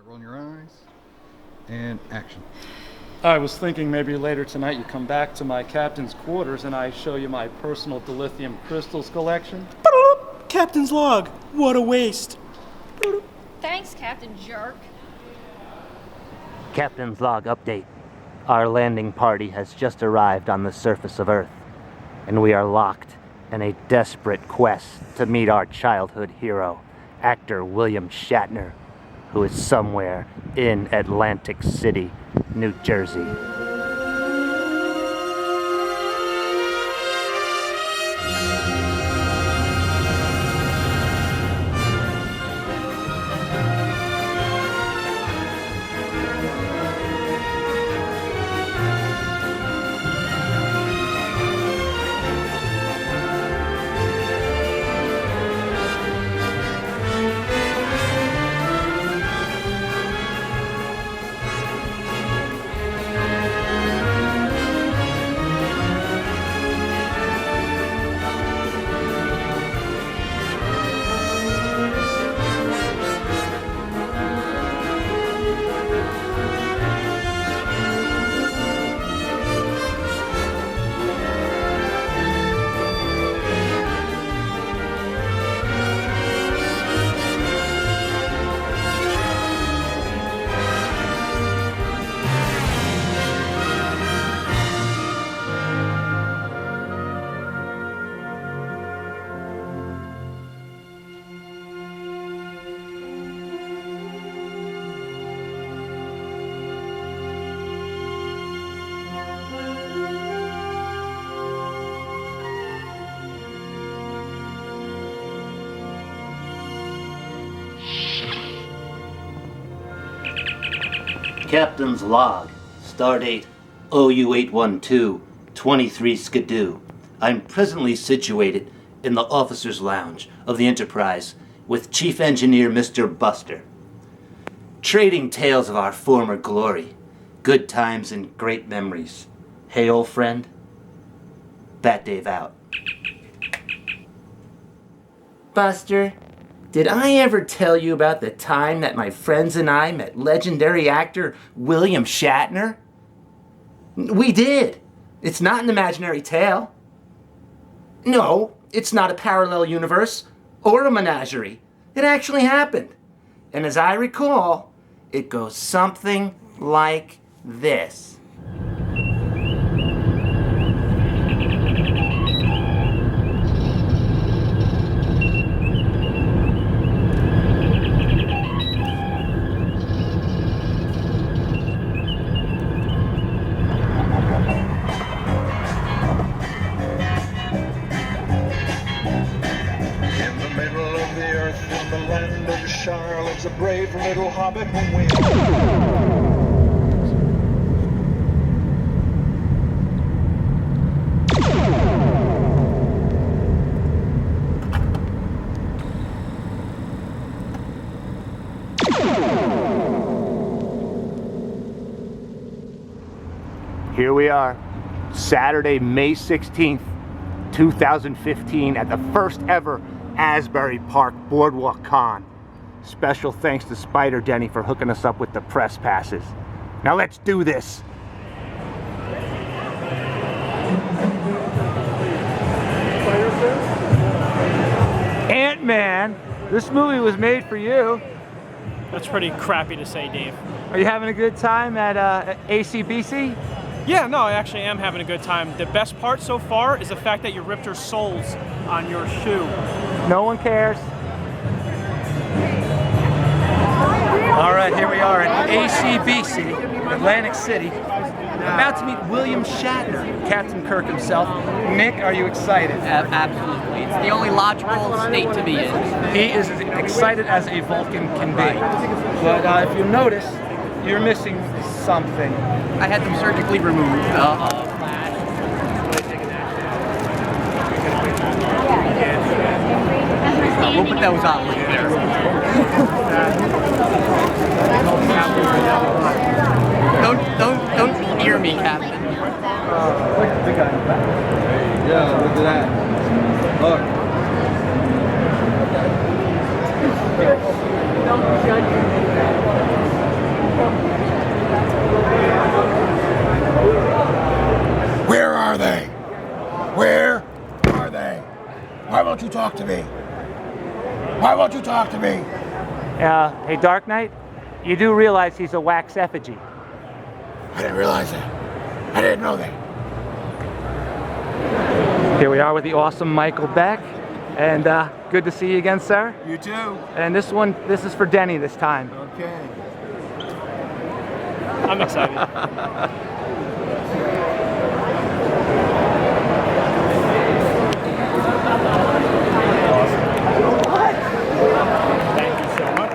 Start rolling your eyes. And action. I was thinking maybe later tonight you come back to my captain's quarters and I show you my personal dilithium crystals collection. Captain's log. What a waste. Thanks, Captain Jerk. Captain's log update. Our landing party has just arrived on the surface of Earth, and we are locked in a desperate quest to meet our childhood hero, actor William Shatner, who is somewhere in Atlantic City, New Jersey. Captain's log, stardate OU812, 23 Skidoo. I'm presently situated in the officer's lounge of the Enterprise with Chief Engineer Mr. Buster. Trading tales of our former glory, good times and great memories. Hey, old friend, BatDave out. Buster, did I ever tell you about the time that my friends and I met legendary actor William Shatner? We did. It's not an imaginary tale. No, it's not a parallel universe or a menagerie. It actually happened. And as I recall, it goes something like this. Lives a brave little hobbit whom we Here we are, Saturday, May 16th, 2015, at the first ever Asbury Park Boardwalk Con. Special thanks to Spider-Denny for hooking us up with the press passes. Now let's do this. Ant-Man, this movie was made for you. That's pretty crappy to say, Dave. Are you having a good time at ACBC? Yeah, no, I actually am having a good time. The best part so far is the fact that you ripped your soles on your shoe. No one cares. All right, here we are at ACBC, Atlantic City. About to meet William Shatner, Captain Kirk himself. Nick, are you excited? Absolutely. It's the only logical state to be in. He is as excited as a Vulcan can be. But if you notice, you're missing something. I had them surgically removed. We'll put those on later. Don't hear me, Captain. Look at the guy in the back. Yeah, look at that. Look. Don't judge me. Why won't you talk to me? Why won't you talk to me? Hey, Dark Knight, you do realize he's a wax effigy. I didn't realize that. I didn't know that. Here we are with the awesome Michael Beck, and good to see you again, sir. You too. And this is for Denny this time. Okay. I'm excited. Thank you so much.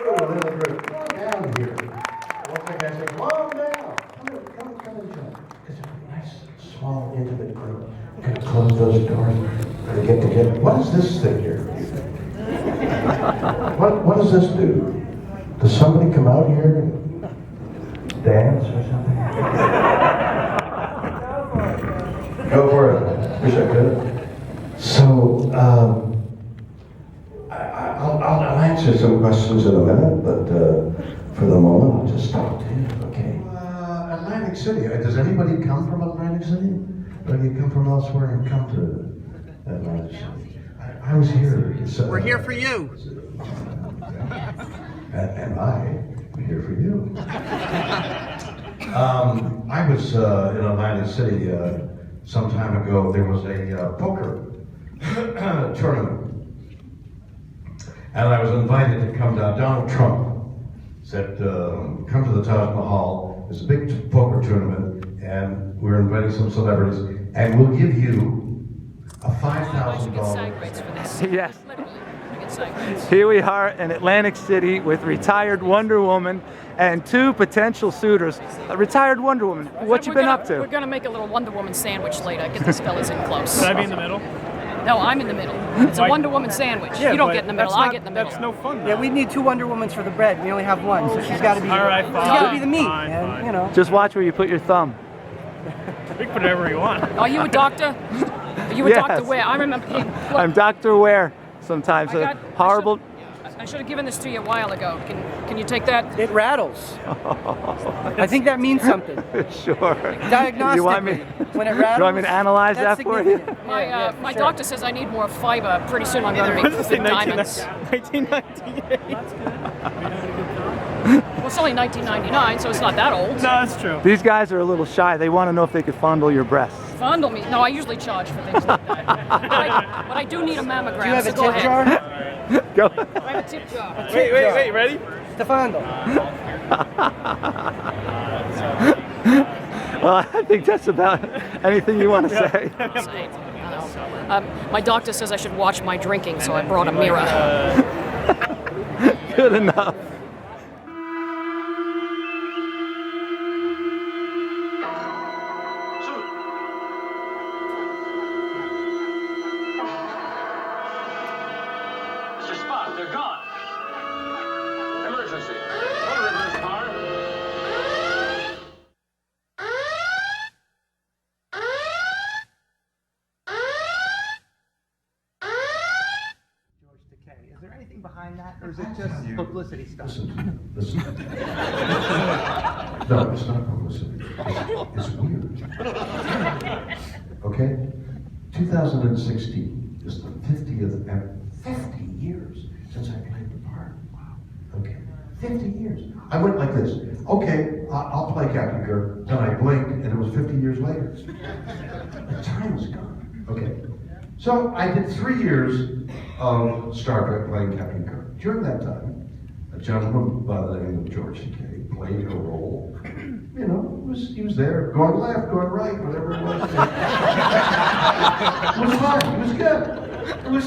Come down here. One thing I said, come on down. Come and join. It's a nice, small, intimate group. Gonna close those doors. Gonna get together. What is this thing here? What does this do? Does somebody come out here and dance or something? Go for it. Wish I could. So, I'll answer some questions in a minute, but for the moment, I'll just talk to you, okay? Atlantic City. Does anybody come from Atlantic City? Or do you come from elsewhere and come to Atlantic City? I was here. We're here for you. And I'm here for you. I was in Atlantic City some time ago. There was a poker tournament. And I was invited to come down. Donald Trump said, come to the Taj Mahal. There's a big poker tournament, and we're inviting some celebrities, and we'll give you a $5,000. Yes. Here we are in Atlantic City with retired Wonder Woman and two potential suitors. Retired Wonder Woman, what you been up to? We're gonna make a little Wonder Woman sandwich later. Get these fellas in close. Should I be in the middle? No, I'm in the middle. It's a Wonder Woman sandwich. Yeah, you don't but get in the middle. I get in the middle. That's no fun. Yeah, we need 2 Wonder Womans for the bread. We only have one, so she's got to be. All right, she's fine. got to be the meat, Fine, man. fine. You know. Just watch where you put your thumb. We can put whatever you want. Are you a doctor? Are you a Yes. Dr. Ware? I remember. Hey, look, I'm Dr. Ware sometimes. Horrible. I should have given this to you a while ago. Can you take that? It rattles. I think that means something. Sure. Diagnostically, You want me, when it rattles. you want me to analyze that's that for you? significant. My sure. doctor says I need more fiber. Pretty soon I'm going to What be does it say, with diamonds. 1998? Well, it's only 1999, so it's not that old. No, that's true. These guys are a little shy. They want to know if they could fondle your breasts. Fondle me. No, I usually charge for things like that. But I do need a mammogram. Do you have a so go tip ahead. jar? Go. I have a tip jar. Wait, ready? Stefando. Well, I think that's about anything you want to say. My doctor says I should watch my drinking, so I brought a mirror. Good enough. Mr. Spot, they're gone. Emergency. One reverse car. Is there anything behind that, or is it just publicity stuff? Listen. No, it's not publicity. It's weird. Okay? 2016 is the 50th, 50 years since I played the part. Wow. Okay. 50 years. I went like this. Okay, I'll play Captain Kirk. Then I blinked, and it was 50 years later. The time is gone. Okay. So I did 3 years of Star Trek playing Captain Kirk. During that time, a gentleman by the name of George C.K. played a role. You know, he was there, going left, going right, whatever it was. It was fine. It was good. It was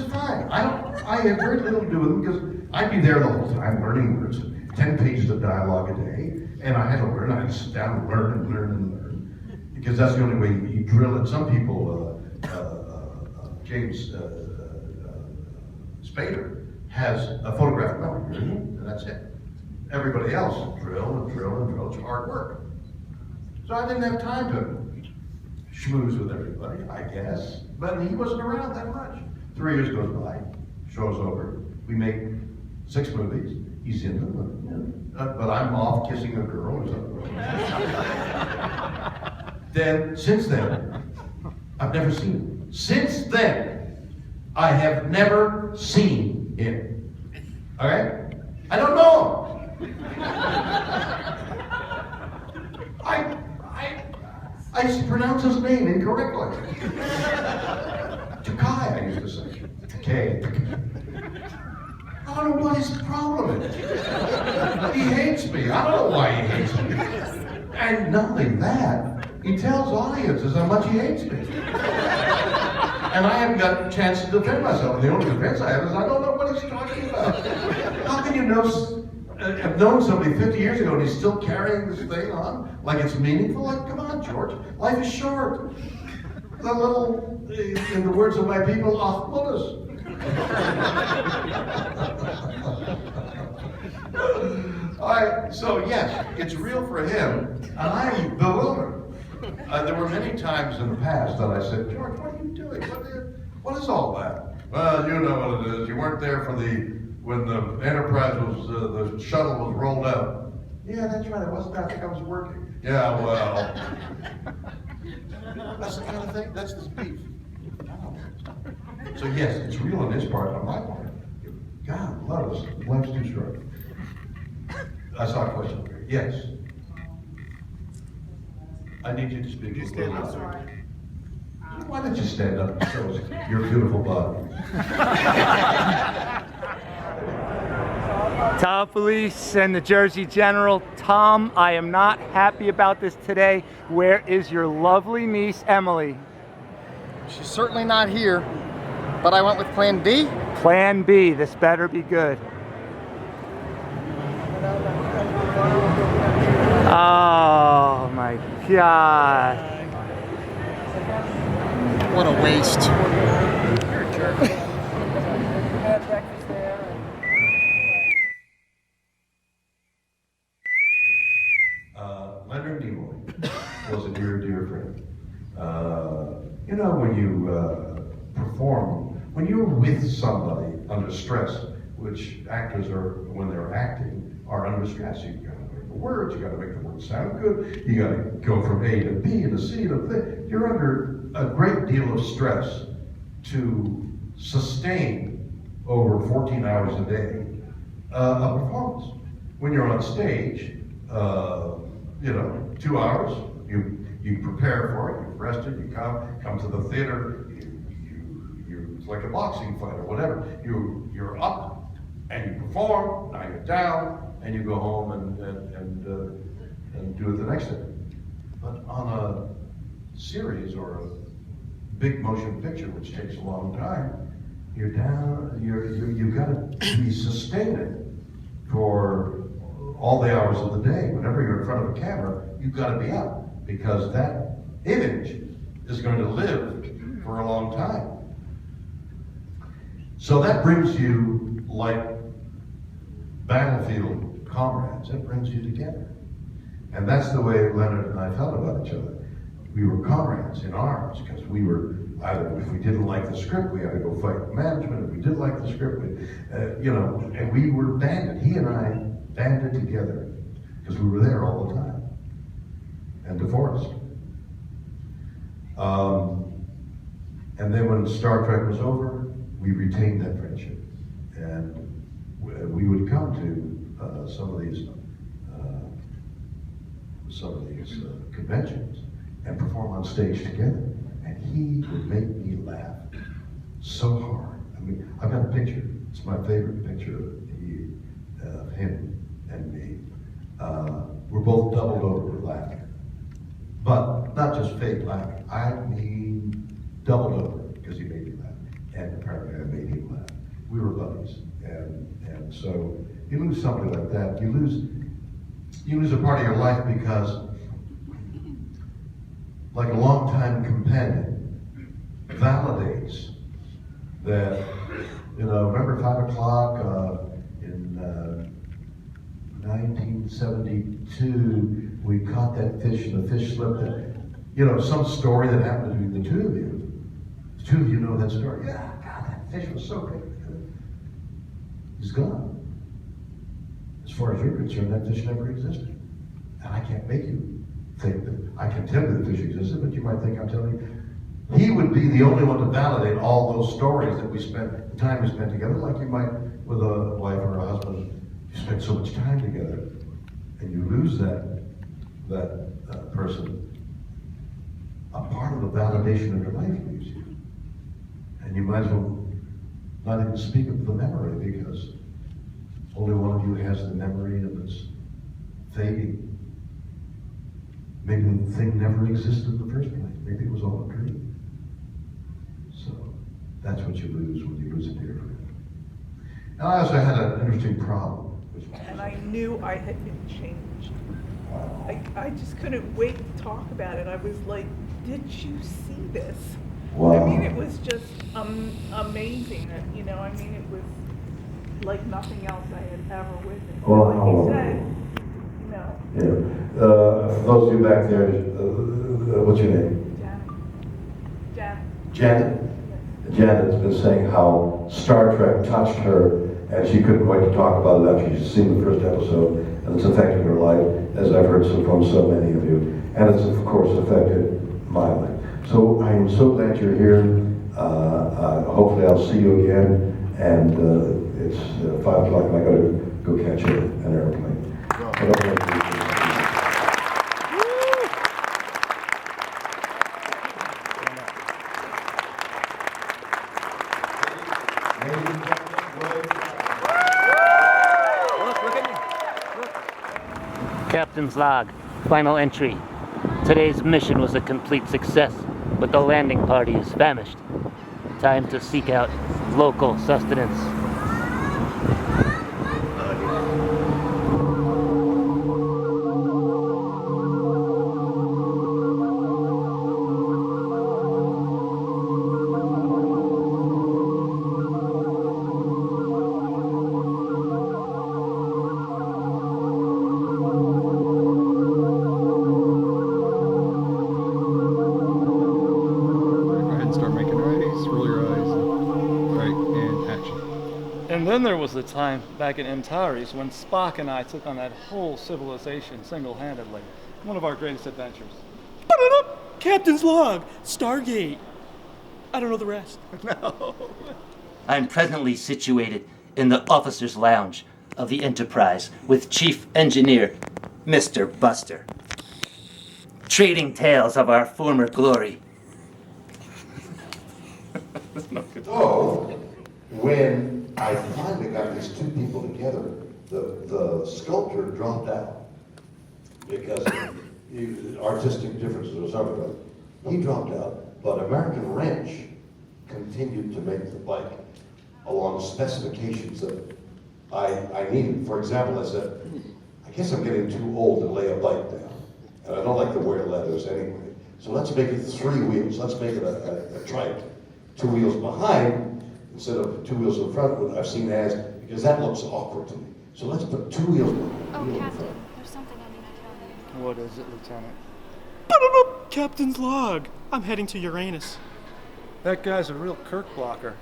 fine. I had very little to do with him because I'd be there the whole time learning words, 10 pages of dialogue a day, and I had to learn. I had to sit down and learn and learn and learn because that's the only way you drill it. Some people. James Spader has a photographic memory, and that's it. Everybody else drill and drill and drill. It's hard work. So I didn't have time to schmooze with everybody, I guess. But he wasn't around that much. 3 years goes by, show's over. We make 6 movies. He's in them, but I'm off kissing a girl or something. Then, since then, I've never seen him. Since then, I have never seen him. All right? I don't know him. I used to pronounce his name incorrectly. Takai, I used to say. Takai. I don't know what his problem is. He hates me. I don't know why he hates me. And not only that, he tells audiences how much he hates me. And I haven't got a chance to defend myself. And the only defense I have is I don't know what he's talking about. How can you have known somebody 50 years ago and he's still carrying this thing on like it's meaningful? Like, come on, George. Life is short. The little, in the words of my people, achmudas. So yes, it's real for him, and I'm bewildered. There were many times in the past that I said, George, what are you doing? What is all that? Well, you know what it is. You weren't there for when the Enterprise was, the shuttle was rolled out. Yeah, that's right. I wasn't. I think I was working. Yeah, well, that's the kind of thing. That's this beef. So yes, it's real on his part, on my part. God love us. Life's too short. I saw a question here. Yes. I need you to speak a little louder. Why don't you stand up and show us your beautiful body? Tom Police and the Jersey General. Tom, I am not happy about this today. Where is your lovely niece, Emily? She's certainly not here, but I went with Plan B. Plan B. This better be good. Oh my God. What a waste. You're a jerk. Leonard Nimoy was a dear, dear friend. You know, when you perform, when you're with somebody under stress, which actors are, when they're acting, are under stress. You gotta make the words, you gotta make the words sound good, you gotta go from A to B to C to B. You're under a great deal of stress to sustain over 14 hours a day a performance. When you're on stage, you know, 2 hours, you prepare for it, you've rested, you come to the theater, it's like a boxing fight or whatever. You're up and you perform, now you're down, and you go home and do it the next day. But on a series or a big motion picture, which takes a long time, you're down, you've got to be sustained for all the hours of the day. Whenever you're in front of a camera, you've got to be up, because that image is going to live for a long time. So that brings you, like battlefield comrades, it brings you together. And that's the way Leonard and I felt about each other. We were comrades in arms, because we were, either if we didn't like the script, we had to go fight management. If we did like the script, you know, and we were banded. He and I banded together, because we were there all the time. And DeForest. And then when Star Trek was over, we retained that friendship. And we would come to some of these conventions and perform on stage together. And he would make me laugh so hard. I mean, I've got a picture. It's my favorite picture of him and me. We're both doubled over with laughter. But not just fake laughing. I mean, doubled over, because he made me laugh. And apparently I made him laugh. We were buddies. And so you lose something like that. You lose a part of your life, because like a longtime companion validates that, you know, remember 5 o'clock in 1972, we caught that fish and the fish slipped. You know, some story that happened between the two of you. The two of you know that story. Yeah, God, that fish was so big. He's gone. As far as you're concerned, that fish never existed. And I can't make you think that I can tell you the fish existed, but you might think I'm telling you. He would be the only one to validate all those stories that we spent, the time we spent together, like you might with a wife or a husband. You spend so much time together, and you lose that person. A part of the validation of your life leaves you. And you might as well not even speak of the memory, because only one of you has the memory of its fading. Maybe the thing never existed in the first place. Maybe it was all a dream. So that's what you lose when you lose a dear friend. And I also had an interesting problem. And I knew I had been changed. I just couldn't wait to talk about it. I was like, did you see this? Wow. I mean, it was just amazing. You know, I mean, it was like nothing else I had ever witnessed. Well, like you said, you know. Yeah. For those of you back there, what's your name? Janet. Janet. Janet's been saying how Star Trek touched her, and she couldn't wait to talk about it after she's seen the first episode, and it's affected her life, as I've heard from so many of you, and it's of course affected my life. So I am so glad you're here. Hopefully I'll see you again, and it's 5 o'clock, and I gotta go catch an airplane. Captain's log, final entry. Today's mission was a complete success, but the landing party is famished. Time to seek out local sustenance. And then there was the time back in Antares when Spock and I took on that whole civilization single-handedly. One of our greatest adventures. Captain's log, Stargate. I don't know the rest. No. I'm presently situated in the officer's lounge of the Enterprise with Chief Engineer Mr. Buster, trading tales of our former glory. So, when I finally got these two people together, the sculptor dropped out because of artistic differences or something. He dropped out, but American Wrench continued to make the bike along specifications that I needed. For example, I said, I guess I'm getting too old to lay a bike down, and I don't like to wear leathers anyway. So let's make it 3 wheels. Let's make it a trike. 2 wheels behind instead of 2 wheels in front, what I've seen as, because that looks awkward to me. So let's put 2 wheels behind. Oh, Captain, there's something I need to tell you. What is it, Lieutenant? Captain's log. I'm heading to Uranus. That guy's a real Kirk blocker.